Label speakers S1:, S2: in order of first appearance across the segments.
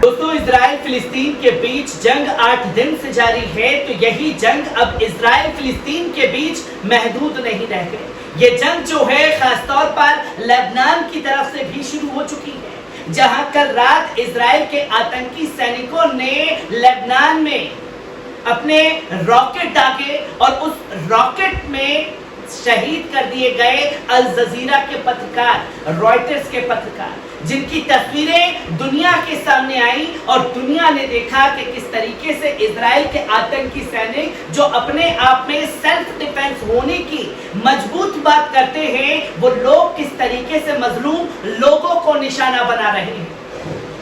S1: दोस्तों, इजराइल फिलिस्तीन के बीच जंग 8 दिन से जारी है, तो यही जंग अब इजराइल फिलिस्तीन के बीच महदूद नहीं रह गई। ये जंग जो है खासतौर पर लेबनान की तरफ से भी शुरू हो चुकी है, जहां कल रात इजराइल के आतंकी सैनिकों ने लेबनान में अपने रॉकेट दागे और उस रॉकेट में शहीद कर दिए गए अल जजीरा के पत्रकार, रॉयटर्स के पत्रकार, जिनकी तस्वीरें दुनिया के सामने आई और दुनिया ने देखा कि किस तरीके से इजराइल के आतंकी सैनिक जो अपने आप में सेल्फ डिफेंस होने की मजबूत बात करते हैं, वो लोग किस तरीके से मजलूम लोगों को निशाना बना रहे हैं।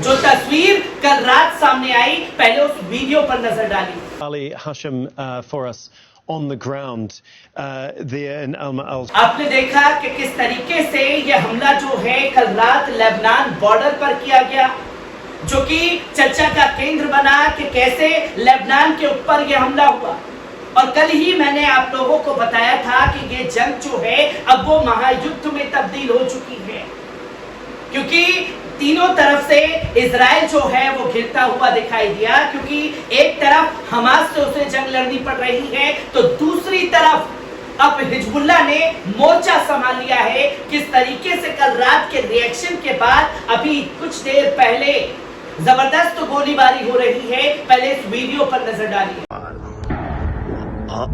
S1: जो तस्वीर कल रात सामने आई, पहले उस वीडियो पर नजर डाली।
S2: Ali Hashim for us on the ground there in Al.
S1: आपने देखा कि किस तरीके से यह हमला जो है कल रात लेबनान बॉर्डर पर किया गया, जो कि चर्चा का केंद्र बना कि कैसे लेबनान के ऊपर यह हमला हुआ। और कल ही मैंने आप लोगों को बताया था कि ये जंग जो है अब वो महायुद्ध में तब्दील हो चुकी है, क्योंकि तीनों तरफ से इजराइल जो है वो घिरता हुआ दिखाई दिया, क्योंकि एक तरफ हमास से उसे जंग लड़नी पड़ रही है, तो दूसरी तरफ अब हिजबुल्लाह ने मोर्चा संभाल लिया है। किस तरीके से कल रात के रिएक्शन के बाद अभी कुछ देर पहले जबरदस्त गोलीबारी हो रही है, पहले इस वीडियो पर नजर डालिए।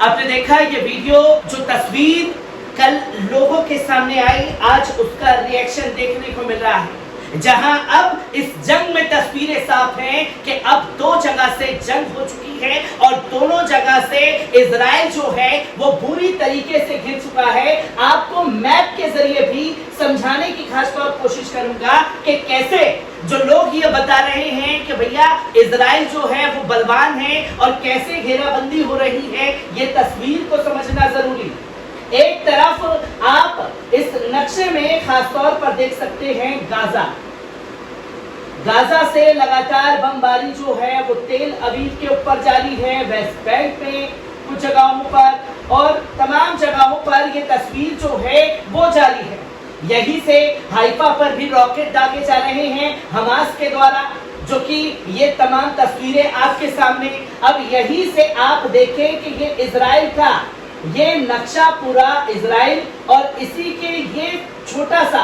S1: आपने देखा ये वीडियो, जो तस्वीर कल लोगों के सामने आई, आज उसका रिएक्शन देखने को मिल रहा है, जहां अब इस जंग में तस्वीरें साफ हैं कि अब 2 जगह से जंग हो चुकी है और दोनों जगह से इजराइल जो है वो बुरी तरीके से घिर चुका है। आपको मैप के जरिए भी समझाने की खासतौर कोशिश करूंगा कि कैसे जो लोग ये बता रहे हैं कि भैया इजराइल जो है वो बलवान है और कैसे घेराबंदी हो रही है, ये तस्वीर को समझना जरूरी। एक तरफ आप इस नक्शे में खासतौर पर देख सकते हैं गाजा से लगातार बमबारी जो है वो तेल अवीव के ऊपर जारी है, वेस्ट बैंक में कुछ जगहों पर और तमाम जगहों पर ये तस्वीर जो है वो जारी है। यही से हाइफा पर भी रॉकेट दागे जा रहे हैं हमास के द्वारा, जो कि ये तमाम तस्वीरें आपके सामने। अब यही से आप देखें कि ये इजराइल का ये नक्शा पूरा इजराइल और इसी के ये छोटा सा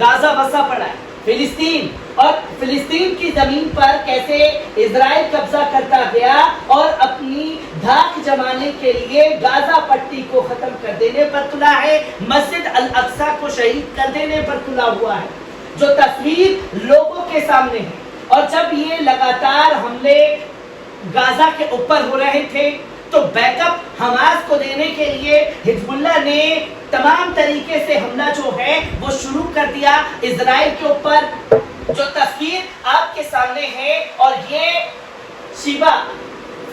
S1: गाजा बसा पड़ा है फिलिस्तीन, और फिलिस्तीन की जमीन पर कैसे इजराइल कब्जा करता गया और अपनी धाक जमाने के लिए गाजा पट्टी को खत्म कर देने पर तुला है, मस्जिद अल अक्सा को शहीद कर देने पर तुला हुआ है, जो तस्वीर लोगों के सामने है। और जब ये लगातार हमले गाजा के ऊपर हो रहे थे, तो बैकअप हमास को देने के लिए हिजबुल्लाह ने तमाम तरीके से हमला जो है वो शुरू कर दिया इजराइल के ऊपर, जो तस्वीर आपके सामने है। और ये शिबा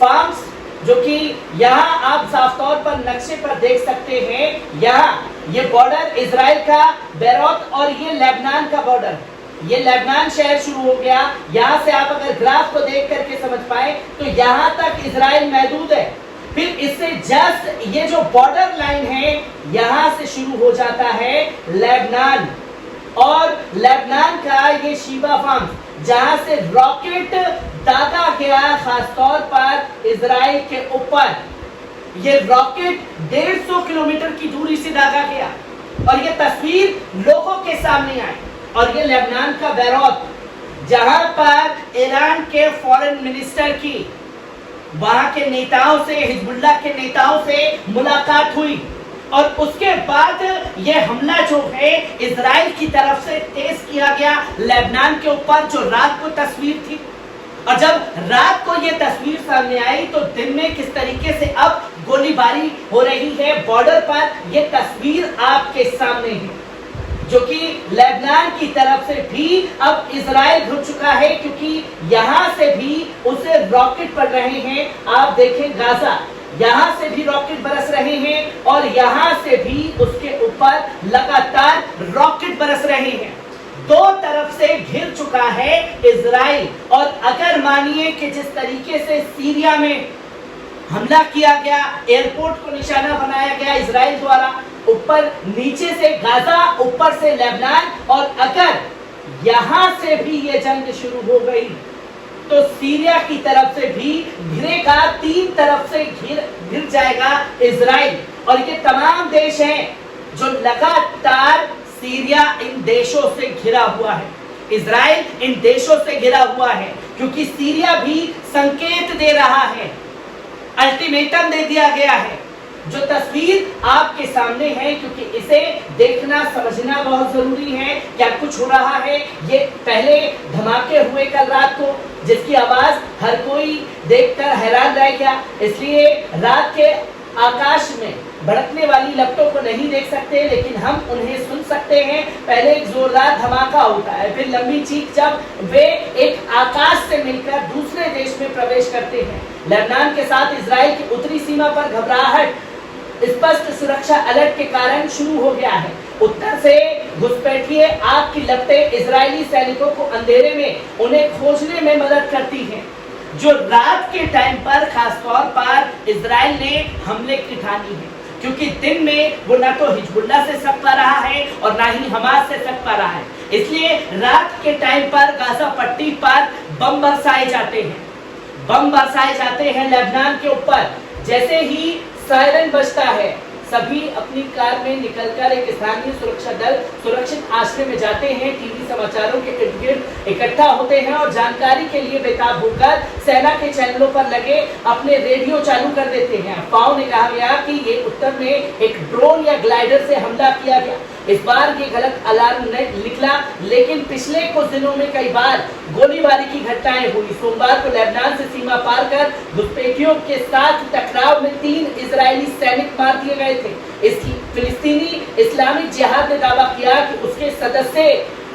S1: फार्म्स, जो कि यहाँ आप साफ तौर पर नक्शे पर देख सकते हैं, यहाँ ये बॉर्डर इजराइल का बेरूत और ये लेबनान का बॉर्डर, ये लेबनान शहर शुरू हो गया। यहाँ से आप अगर ग्राफ को देख करके समझ पाए तो यहाँ तक इजराइल महदूद है, फिर इससे जस्ट ये जो बॉर्डर लाइन है यहाँ से शुरू हो जाता है लेबनान, और लेबनान का ये शिबा फार्म जहां से रॉकेट दागा गया खासतौर पर इजराइल के ऊपर। ये रॉकेट 150 किलोमीटर की दूरी से दागा गया और ये तस्वीर लोगों के सामने आई। और ये लेबनान का बेरूत, जहां पर ईरान के फॉरेन मिनिस्टर की वहां के नेताओं से, हिजबुल्लाह के नेताओं से मुलाकात हुई, और उसके बाद ये हमला जो है इजराइल की तरफ से तेज किया गया लेबनान के ऊपर, जो रात को तस्वीर थी। और जब रात को ये तस्वीर सामने आई तो दिन में किस तरीके से अब गोलीबारी हो रही है बॉर्डर पर, ये तस्वीर आपके सामने है, जो कि लेबनान की तरफ से भी अब इजराइल घुस चुका है, क्योंकि यहां से भी उसे रॉकेट पड़ रहे हैं। आप देखें गाजा, यहाँ से भी रॉकेट बरस रहे हैं और यहाँ से भी उसके ऊपर लगातार रॉकेट बरस रहे हैं। दो तरफ से घिर चुका है इजराइल। और अगर मानिए कि जिस तरीके से सीरिया में हमला किया गया, एयरपोर्ट को निशाना बनाया गया इजराइल द्वारा, ऊपर नीचे से गाजा, ऊपर से लेबनान, और अगर यहां से भी ये जंग शुरू हो गई तो सीरिया की तरफ से भी घिरेगा, तीन तरफ से घिर जाएगा इजराइल। और ये तमाम देश हैं जो लगातार सीरिया इन देशों से घिरा हुआ है, इजराइल इन देशों से घिरा हुआ है, क्योंकि सीरिया भी संकेत दे रहा है, अल्टीमेटम दे दिया गया है। जो तस्वीर आपके सामने है, क्योंकि इसे देखना समझना बहुत जरूरी है, क्या कुछ हो रहा है। ये पहले धमाके हुए कल रात को, जिसकी आवाज हर कोई देखकर हैरान रह गया, इसलिए रात के आकाश में भड़कने वाली लपटों को नहीं देख सकते, लेकिन हम उन्हें सुन सकते हैं। पहले एक जोरदार धमाका होता है, फिर लंबी चीख, जब वे एक आकाश से मिलकर दूसरे देश में प्रवेश करते हैं। लेबनान के साथ इजराइल की उत्तरी सीमा पर घबराहट स्पष्ट सुरक्षा अलर्ट के कारण शुरू हो गया है। उत्तर से घुसपैठिए आग की लपटें इजरायली सैनिकों को अंधेरे में उन्हें खोजने में मदद करती हैं, जो रात के टाइम पर खासतौर पर इजराइल ने हमले की ठानी है, क्योंकि दिन में वो न तो हिजबुल्लाह से सक पा रहा है और न ही हमास से सक पा रहा है। इसलिए रात के टाइम पर गाजा पट्टी पर बम बरसाए जाते हैं, बम बरसाए जाते हैं लेबनान के ऊपर। जैसे ही सायरन बजता है, सभी अपनी कार में निकलकर एक स्थानीय सुरक्षा दल सुरक्षित आश्रय में जाते हैं, टीवी समाचारों के इर्द गिर्द इकट्ठा होते हैं और जानकारी के लिए बेताब होकर सेना के चैनलों पर लगे अपने रेडियो चालू कर देते हैं। अफवाहों ने कहा गया कि ये उत्तर में एक ड्रोन या ग्लाइडर से हमला किया गया। इस बार ये गलत अलार्म निकला, लेकिन पिछले कुछ दिनों में कई बार गोलीबारी की घटनाएं हुई। सोमवार को लेबनान से सीमा पार कर घुसपैठियों के साथ टकराव में 3 इजरायली सैनिक मार दिए गए थे। इसकी फिलिस्तीनी इस्लामिक जिहाद ने दावा किया कि उसके सदस्य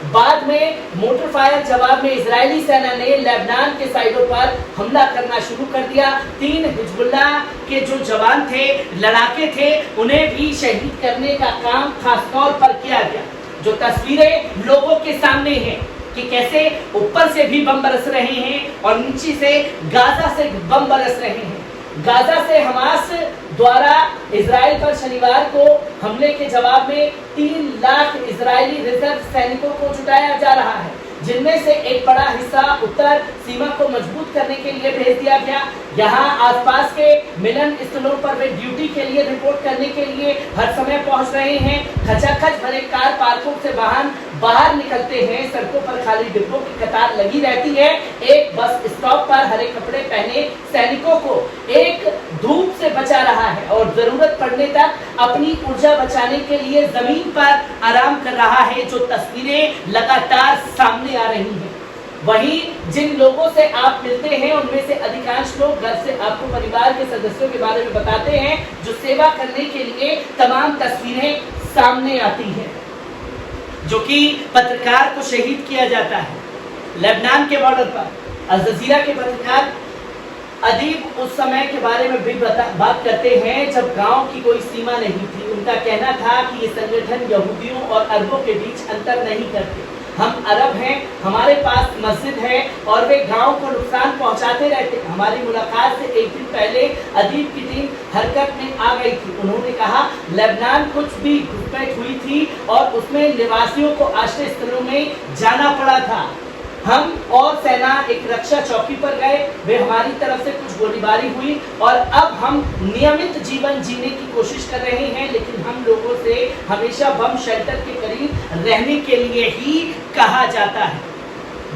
S1: बाद में मोटर फायर जवाब में इजरायली सेना ने लेबनान के साइडों पर हमला करना शुरू कर दिया। 3 हिजबुल्लाह के जो जवान थे, लड़ाके थे, उन्हें भी शहीद करने का काम खासतौर पर किया गया। जो तस्वीरें लोगों के सामने हैं कि कैसे ऊपर से भी बम बरस रहे हैं और नीचे से गाजा से बम बरस रहे हैं। गाजा से हमास द्वारा इजराइल पर शनिवार को हमले के जवाब में 3 लाख इजरायली रिजर्व सैनिकों को जुटाया जा रहा है, जिनमें से एक बड़ा हिस्सा उत्तर सीमा को मजबूत करने के लिए भेज दिया गया। यहाँ आसपास के मिलन स्थलों पर वे ड्यूटी के लिए रिपोर्ट करने के लिए हर समय पहुंच रहे हैं। खचाखच भरे कार पार्कों से वाहन बाहर निकलते हैं, सड़कों पर खाली डिब्बों की कतार लगी रहती है। एक बस स्टॉप पर हरे कपड़े पहने सैनिकों को एक धूप से बचा रहा है और जरूरत पड़ने तक अपनी ऊर्जा बचाने के लिए जमीन पर आराम कर रहा है। जो तस्वीरें लगातार सामने आ रही हैं, वहीं जिन लोगों से आप मिलते हैं उनमें से अधिकांश लोग घर से आपको परिवार के सदस्यों के बारे में बताते हैं, जो सेवा करने के लिए तमाम तस्वीरें सामने आती हैं। जो कि पत्रकार को शहीद किया जाता है लेबनान के बॉर्डर पर। अल जजीरा के पत्रकार अदीब उस समय के बारे में भी बात करते हैं जब गांव की कोई सीमा नहीं थी। उनका कहना था कि ये संगठन यहूदियों और अरबों के बीच अंतर नहीं करते। हम अरब हैं, हमारे पास मस्जिद है और वे गांव को नुकसान पहुंचाते रहते। हमारी मुलाकात से एक दिन पहले अदीब की टीम हरकत में आ गई थी। उन्होंने कहा लेबनान कुछ भी घुसपैठ हुई थी और उसमें निवासियों को आश्रय स्थलों में जाना पड़ा था। हम और सेना एक रक्षा चौकी पर गए, वे हमारी तरफ से कुछ गोलीबारी हुई और अब हम नियमित जीवन जीने की कोशिश कर रहे हैं, लेकिन हम लोगों से हमेशा बम शेल्टर के करीब रहने के लिए ही कहा जाता है।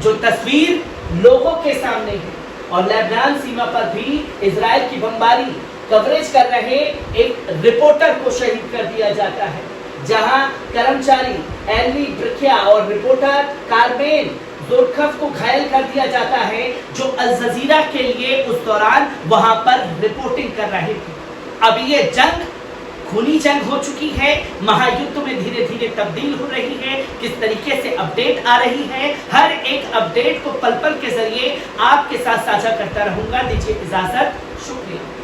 S1: जो तस्वीर लोगों के सामने है और लेबनान सीमा पर भी इजराइल की बमबारी कवरेज कर रहे एक रिपोर्टर को शहीद कर दिया जाता है, जहां कर्मचारी एलवी ब्रिखिया और रिपोर्टर कार्मेन जोरखफ को घायल कर दिया जाता है, जो अल जजीरा के लिए उस दौरान वहां पर रिपोर्टिंग कर रहे थे। अब ये जंग खूनी जंग हो चुकी है, महायुद्ध में धीरे धीरे तब्दील हो रही है। किस तरीके से अपडेट आ रही है, हर एक अपडेट को पल पल के जरिए आपके साथ साझा करता रहूंगा। दीजिए इजाजत, शुक्रिया।